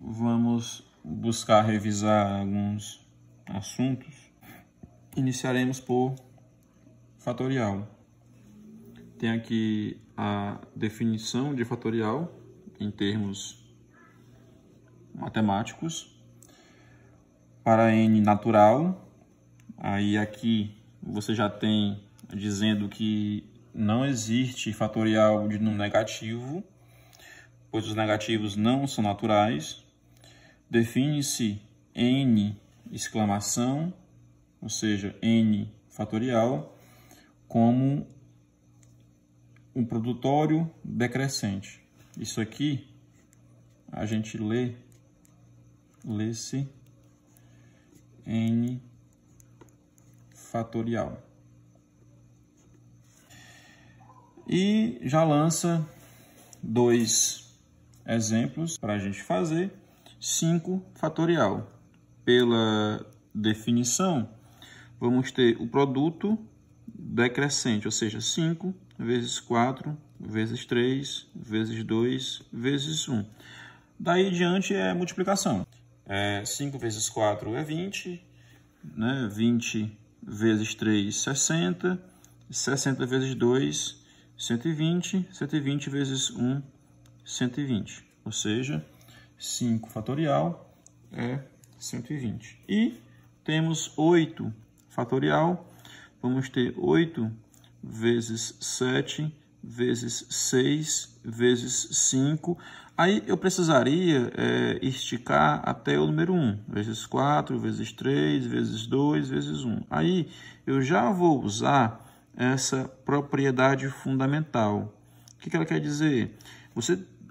Vamos buscar revisar alguns assuntos. Iniciaremos por fatorial. Tem aqui a definição de fatorial em termos matemáticos. Para n natural, aí aqui você já tem dizendo que não existe fatorial de número negativo, pois os negativos não são naturais. Define-se n exclamação, ou seja, n fatorial, como um produtório decrescente. Isso aqui a gente lê-se n fatorial. E já lança dois exemplos para a gente fazer. 5 fatorial. Pela definição, vamos ter o produto decrescente, ou seja, 5 vezes 4 vezes 3 vezes 2 vezes 1. Daí em diante é multiplicação. 5 vezes 4 é 20, né? 20 vezes 3, 60, 60 vezes 2, 120, 120 vezes 1, 120. Ou seja, 5 fatorial é 120. E temos 8 fatorial. Vamos ter 8 vezes 7 vezes 6 vezes 5. Aí eu precisaria esticar até o número 1. Vezes 4, vezes 3, vezes 2, vezes 1. Aí eu já vou usar essa propriedade fundamental. O que ela quer dizer?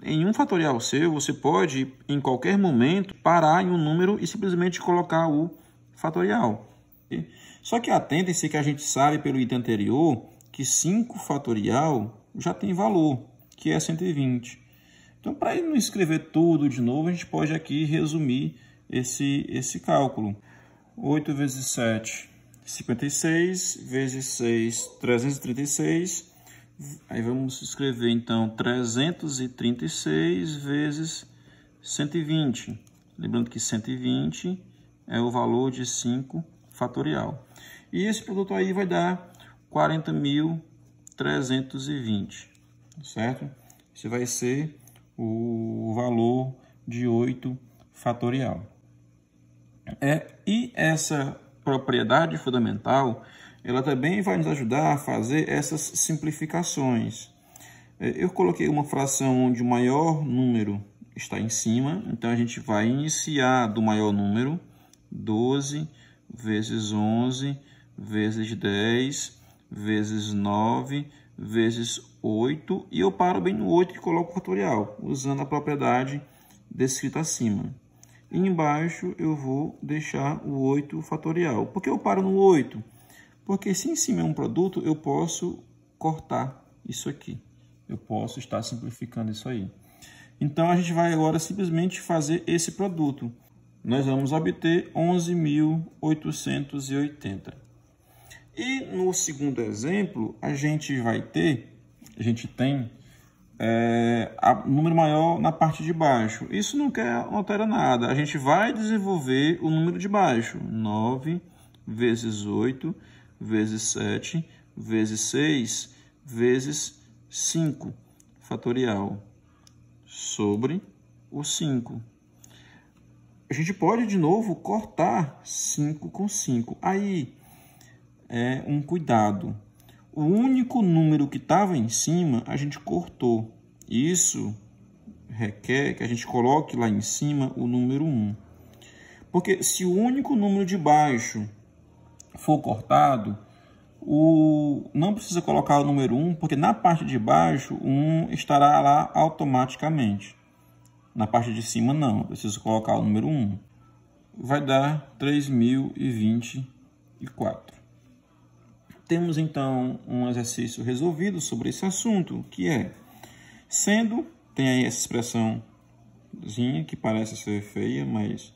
Em um fatorial seu, você pode, em qualquer momento, parar em um número e simplesmente colocar o fatorial. Só que atentem-se que a gente sabe pelo item anterior que 5 fatorial já tem valor, que é 120. Então, para não escrever tudo de novo, a gente pode aqui resumir esse cálculo. 8 vezes 7, 56, vezes 6, 336. Aí vamos escrever, então, 336 vezes 120. Lembrando que 120 é o valor de 5 fatorial. E esse produto aí vai dar 40.320, certo? Esse vai ser o valor de 8 fatorial. E essa propriedade fundamental, ela também vai nos ajudar a fazer essas simplificações. Eu coloquei uma fração onde o maior número está em cima, então a gente vai iniciar do maior número, 12 vezes 11 vezes 10 vezes 9 vezes 8, e eu paro bem no 8 e coloco o fatorial, usando a propriedade descrita acima. E embaixo eu vou deixar o 8 fatorial. Por que eu paro no 8? Porque se em cima é um produto, eu posso cortar isso aqui. Eu posso estar simplificando isso aí. Então, a gente vai agora simplesmente fazer esse produto. Nós vamos obter 11.880. E no segundo exemplo, a gente tem número maior na parte de baixo. Isso não altera nada. A gente vai desenvolver o número de baixo. 9 vezes 8 vezes 7 vezes 6 vezes 5 fatorial sobre o 5. A gente pode, de novo, cortar 5 com 5. Aí é um cuidado. O único número que estava em cima, a gente cortou. Isso requer que a gente coloque lá em cima o número 1. Porque se o único número de baixo for cortado, não precisa colocar o número 1, porque na parte de baixo, o 1 estará lá automaticamente. Na parte de cima, não. Eu preciso colocar o número 1. Vai dar 3.024. Temos, então, um exercício resolvido sobre esse assunto, que é, tem aí essa expressãozinha que parece ser feia, mas...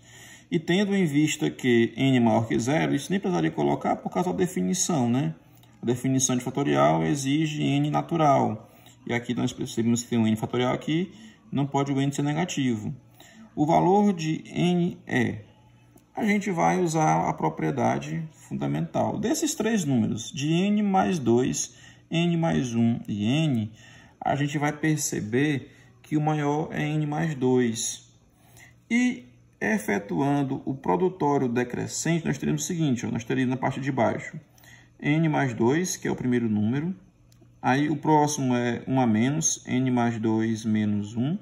E tendo em vista que n é maior que zero, isso nem precisaria colocar por causa da definição, né? A definição de fatorial exige n natural. E aqui nós percebemos que tem um n fatorial aqui, não pode o n ser negativo. o valor de n é? A gente vai usar a propriedade fundamental. Desses três números, de n mais 2, n mais 1 e n, a gente vai perceber que o maior é n mais 2. E efetuando o produtório decrescente, nós teremos o seguinte, ó, nós teríamos na parte de baixo n mais 2, que é o primeiro número. Aí o próximo é 1 a menos, n mais 2 menos 1.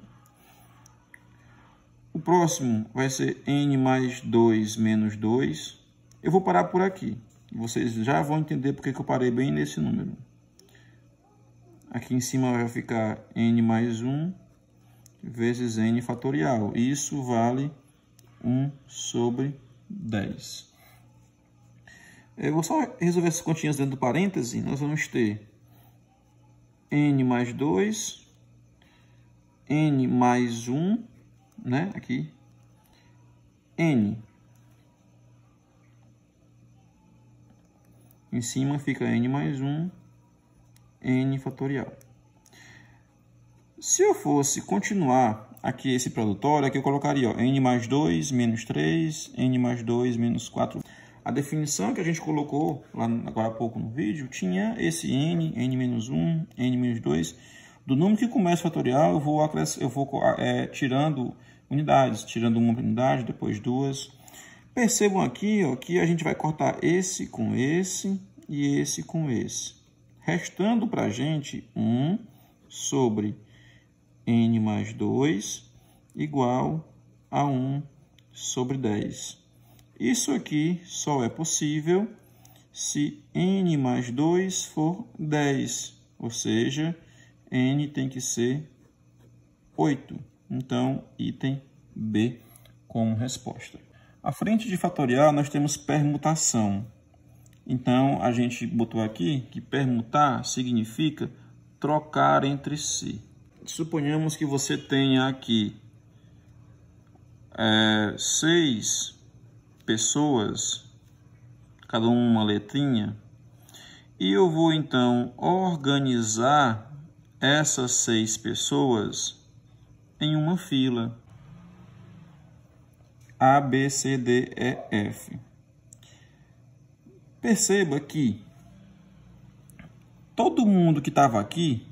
O próximo vai ser n mais 2 menos 2. Eu vou parar por aqui. Vocês já vão entender porque que eu parei bem nesse número. Aqui em cima vai ficar n mais 1 vezes n fatorial. Isso vale 1 sobre 10. Eu vou só resolver essas continhas dentro do parêntese. Nós vamos ter n mais 2, n mais 1, né? Aqui, n. Em cima fica n mais 1, n fatorial. Se eu fosse continuar aqui esse produtório, aqui eu colocaria ó, n mais 2 menos 3, n mais 2 menos 4. A definição que a gente colocou lá agora há pouco no vídeo tinha esse n, n menos 1, n menos 2. Do número que começa o fatorial, eu vou tirando unidades, tirando uma unidade, depois duas. Percebam aqui ó, que a gente vai cortar esse com esse e esse com esse. Restando para a gente 1 sobre n mais 2 igual a 1 sobre 10. Isso aqui só é possível se n mais 2 for 10, ou seja, n tem que ser 8. Então, item B como resposta. À frente de fatorial, nós temos permutação. Então, a gente botou aqui que permutar significa trocar entre si. Suponhamos que você tenha aqui 6 pessoas, cada uma letrinha, e eu vou então organizar essas 6 pessoas em uma fila A, B, C, D, E, F. Perceba que todo mundo que estava aqui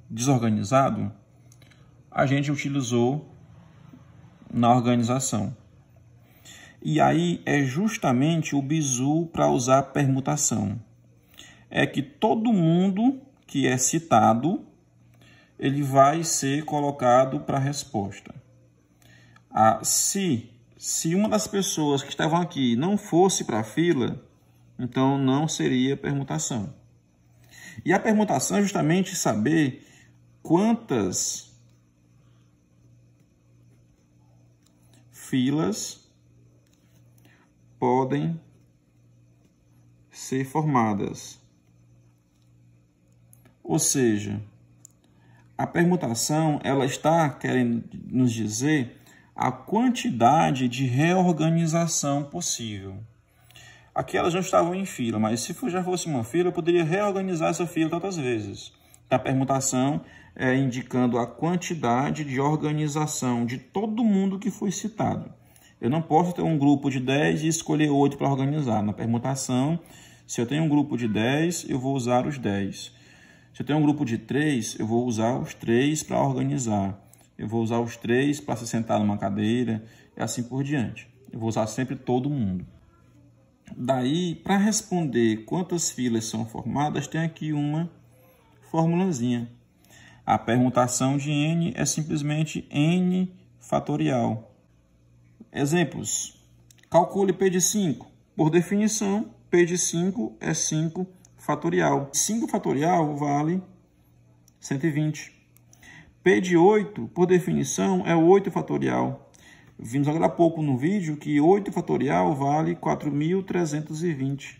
desorganizado, a gente utilizou na organização. E aí é justamente o bizu para usar permutação. É que todo mundo que é citado, ele vai ser colocado para a resposta. Se uma das pessoas que estavam aqui não fosse para a fila, então não seria permutação. E a permutação é justamente saber quantas filas podem ser formadas. Ou seja, a permutação ela está querendo nos dizer a quantidade de reorganização possível. Aqui elas não estavam em fila, mas se já fosse uma fila, eu poderia reorganizar essa fila tantas vezes. A permutação é indicando a quantidade de organização de todo mundo que foi citado. Eu não posso ter um grupo de 10 e escolher 8 para organizar. Na permutação, se eu tenho um grupo de 10, eu vou usar os 10. Se eu tenho um grupo de 3, eu vou usar os 3 para organizar. Eu vou usar os 3 para se sentar numa cadeira e assim por diante. Eu vou usar sempre todo mundo. Daí, para responder quantas filas são formadas, tem aqui uma formulazinha. A permutação de n é simplesmente n fatorial. Exemplos. Calcule P de 5. Por definição, P de 5 é 5 fatorial. 5 fatorial vale 120. P de 8, por definição, é 8 fatorial. Vimos agora há pouco no vídeo que 8 fatorial vale 4.320.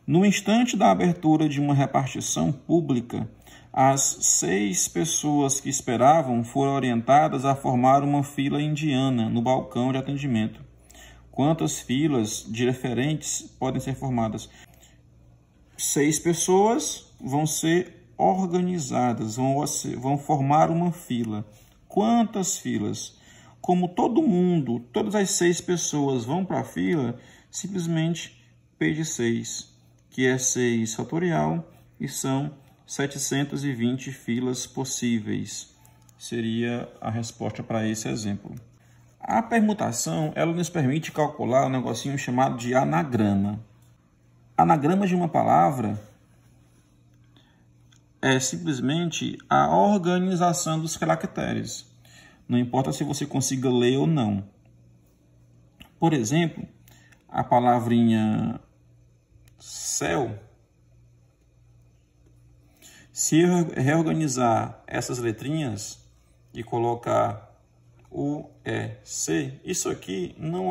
No instante da abertura de uma repartição pública, as 6 pessoas que esperavam foram orientadas a formar uma fila indiana no balcão de atendimento. Quantas filas diferentes podem ser formadas? 6 pessoas vão ser organizadas, vão formar uma fila. quantas filas. Como todo mundo, todas as 6 pessoas vão para a fila, simplesmente P de 6, que é 6 fatorial, e são 720 filas possíveis. Seria a resposta para esse exemplo. A permutação, ela nos permite calcular um negocinho chamado de anagrama. Anagrama de uma palavra é simplesmente a organização dos caracteres. Não importa se você consiga ler ou não. Por exemplo, a palavrinha céu, se eu reorganizar essas letrinhas e colocar U, E, C, isso aqui não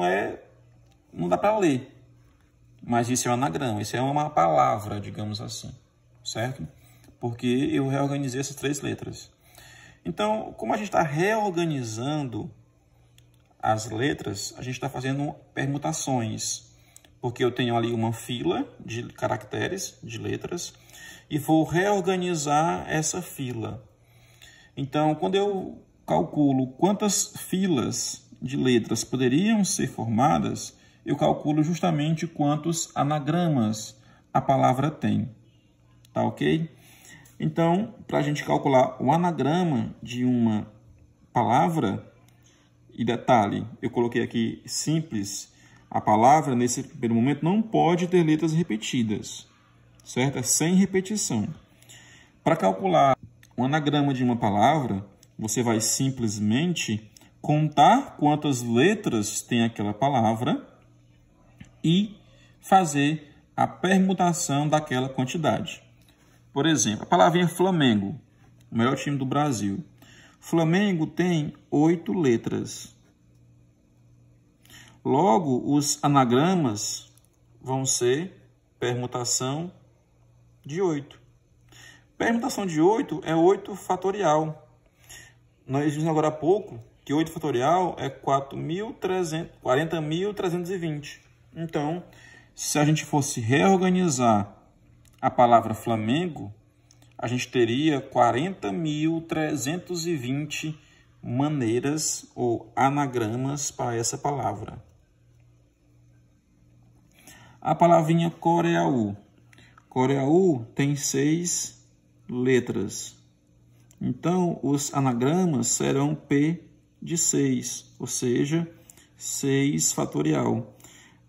dá para ler. Mas isso é um anagrama, isso é uma palavra, digamos assim, certo? Porque eu reorganizei essas 3 letras. Então, como a gente está reorganizando as letras, a gente está fazendo permutações. Porque eu tenho ali uma fila de caracteres, de letras, e vou reorganizar essa fila. Então, quando eu calculo quantas filas de letras poderiam ser formadas, eu calculo justamente quantos anagramas a palavra tem. Tá ok? Então, para a gente calcular o anagrama de uma palavra, e detalhe, eu coloquei aqui simples, a palavra nesse primeiro momento não pode ter letras repetidas, certo? É sem repetição. Para calcular o anagrama de uma palavra, você vai simplesmente contar quantas letras tem aquela palavra e fazer a permutação daquela quantidade. Por exemplo, a palavrinha Flamengo, o maior time do Brasil. Flamengo tem 8 letras. Logo, os anagramas vão ser permutação de 8. Permutação de 8 é 8 fatorial. Nós vimos agora há pouco que 8 fatorial é 40.320. Então, se a gente fosse reorganizar a palavra Flamengo, a gente teria 40.320 maneiras ou anagramas para essa palavra. A palavrinha Coreaú. Coreaú tem 6 letras. Então, os anagramas serão P de 6, ou seja, 6 fatorial.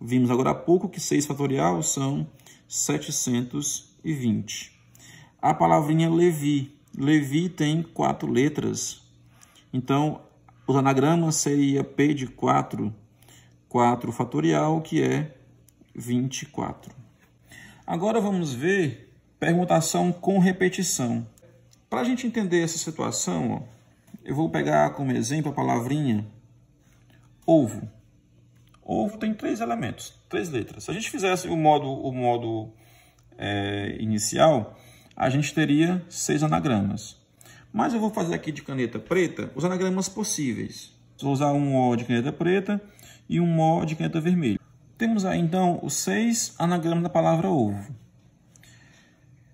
Vimos agora há pouco que 6 fatorial são 720. A palavrinha Levi. Levi tem 4 letras. Então, os anagramas seria P de 4, 4 fatorial, que é 24. Agora vamos ver permutação com repetição. Para a gente entender essa situação, ó, eu vou pegar como exemplo a palavrinha ovo. Ovo tem 3 elementos, 3 letras. Se a gente fizesse o modo inicial, a gente teria 6 anagramas. Mas eu vou fazer aqui de caneta preta os anagramas possíveis. Vou usar um O de caneta preta e um O de caneta vermelha. Temos aí, então, os 6 anagramas da palavra ovo.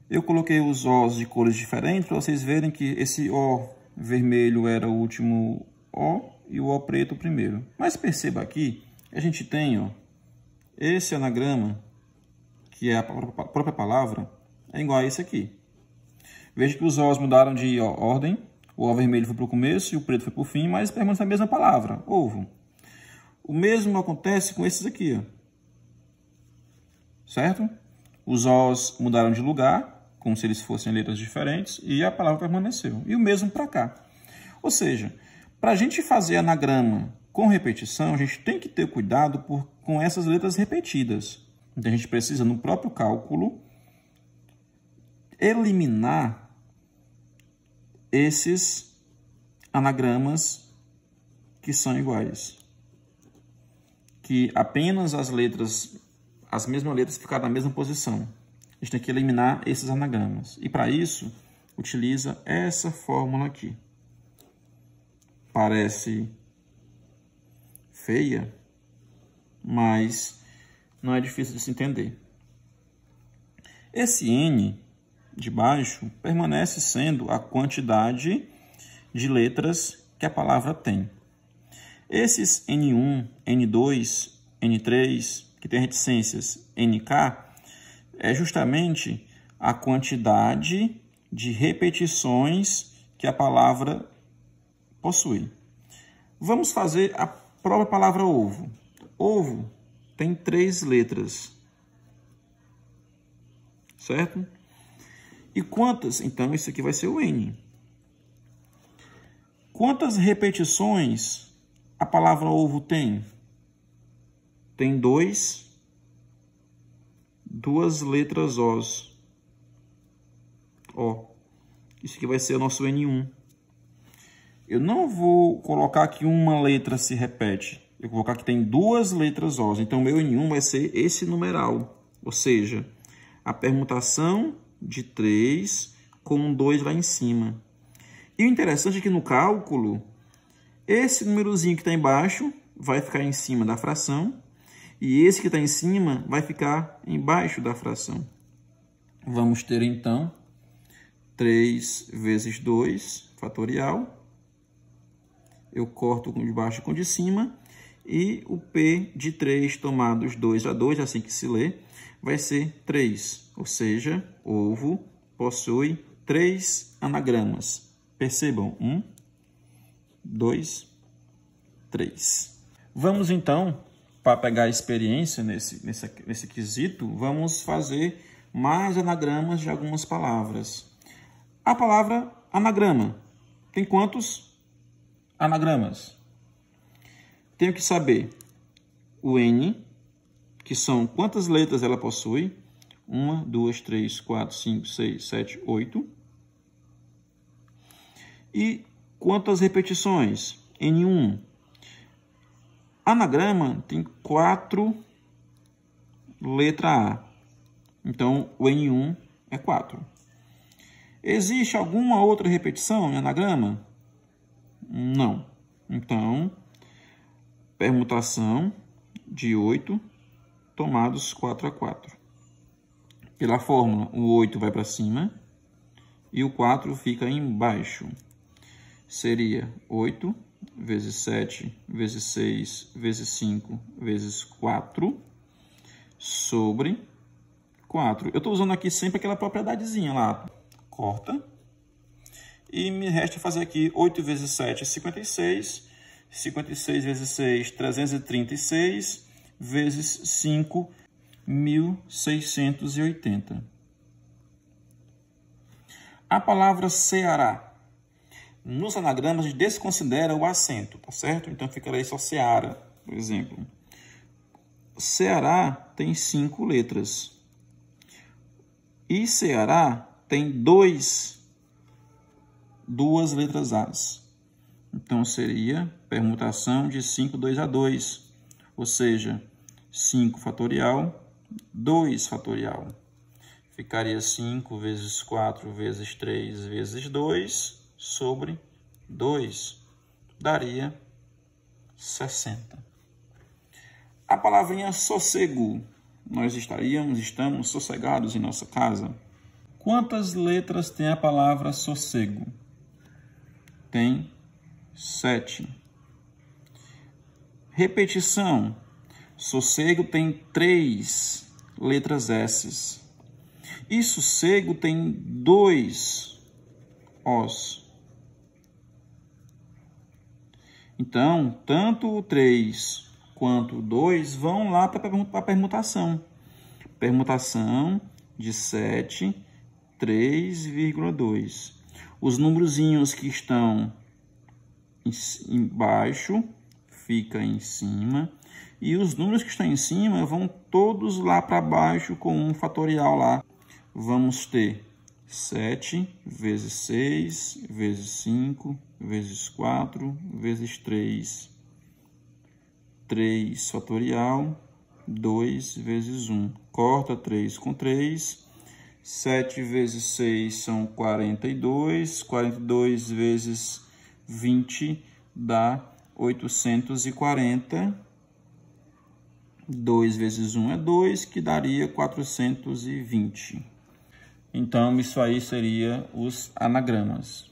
Eu coloquei os Os de cores diferentes para vocês verem que esse O vermelho era o último O e o O preto o primeiro. Mas perceba aqui, a gente tem esse anagrama, que é a própria palavra, é igual a esse aqui. Veja que os Os mudaram de ordem, o O vermelho foi para o começo e o preto foi para o fim, mas permanece a mesma palavra, ovo. O mesmo acontece com esses aqui, ó. Certo? Os Os mudaram de lugar, como se eles fossem letras diferentes, e a palavra permaneceu. E o mesmo para cá. Ou seja, para a gente fazer anagrama com repetição, a gente tem que ter cuidado com essas letras repetidas. Então, a gente precisa, no próprio cálculo, eliminar esses anagramas que são iguais. Que apenas as mesmas letras ficaram na mesma posição. A gente tem que eliminar esses anagramas. E para isso, utiliza essa fórmula aqui. Parece feia, mas não é difícil de se entender. Esse N de baixo permanece sendo a quantidade de letras que a palavra tem. Esses N1, N2, N3, que tem reticências NK, é justamente a quantidade de repetições que a palavra possui. Vamos fazer a própria palavra ovo. Ovo tem 3 letras, certo? E quantas? Então, isso aqui vai ser o N. Quantas repetições a palavra ovo tem? Tem duas letras Os. Ó, isso aqui vai ser o nosso N1. Eu não vou colocar que uma letra se repete. Eu vou colocar que tem 2 letras Os. Então, meu N1 vai ser esse numeral. Ou seja, a permutação de 3 com 2 lá em cima. E o interessante é que no cálculo, esse númerozinho que está embaixo vai ficar em cima da fração. E esse que está em cima vai ficar embaixo da fração. Vamos ter, então, 3 vezes 2 fatorial. Eu corto com o de baixo com o de cima. E o P de 3 tomados 2 a 2, assim que se lê, vai ser 3. Ou seja, ovo possui 3 anagramas. Percebam, 1, 2, 3. Vamos, então, para pegar a experiência nesse quesito, vamos fazer mais anagramas de algumas palavras. A palavra anagrama tem quantos anagramas? Tenho que saber o N, que são quantas letras ela possui. 1, 2, 3, 4, 5, 6, 7, 8. E quantas repetições? N1. Anagrama tem 4 letra A. Então, o N1 é 4. Existe alguma outra repetição em anagrama? Não. Então, permutação de 8 tomados 4 a 4. Pela fórmula, o 8 vai para cima e o 4 fica embaixo. Seria 8 vezes 7 vezes 6 vezes 5 vezes 4 sobre 4. Eu estou usando aqui sempre aquela propriedadezinha lá. Corta. E me resta fazer aqui 8 vezes 7 é 56. 56 vezes 6, 336. Vezes 5, 1680. A palavra Ceará. Nos anagramas desconsidera o acento, tá certo? Então ficaria só Ceará, por exemplo. Ceará tem 5 letras. E Ceará tem 2 letras As. Então seria permutação de 5, 2 a 2. Ou seja, 5 fatorial, 2 fatorial. Ficaria 5 vezes 4 vezes 3 vezes 2 sobre 2. Daria 60. A palavrinha sossego. Nós estamos sossegados em nossa casa. Quantas letras tem a palavra sossego? Tem 7. Repetição. Sossego tem 3 letras S. E sossego tem 2 Os. Então, tanto o 3 quanto o 2 vão lá para a permutação. Permutação de 7, 3,2. Os numerozinhos que estão embaixo fica em cima. E os números que estão em cima vão todos lá para baixo com um fatorial lá. Vamos ter 7 vezes 6 vezes 5 vezes 4 vezes 3. 3 fatorial, 2 vezes 1. Corta 3 com 3. 7 vezes 6 são 42. 42 vezes 20 dá 840. 2 vezes 1 é 2, que daria 420. Então, isso aí seria os anagramas.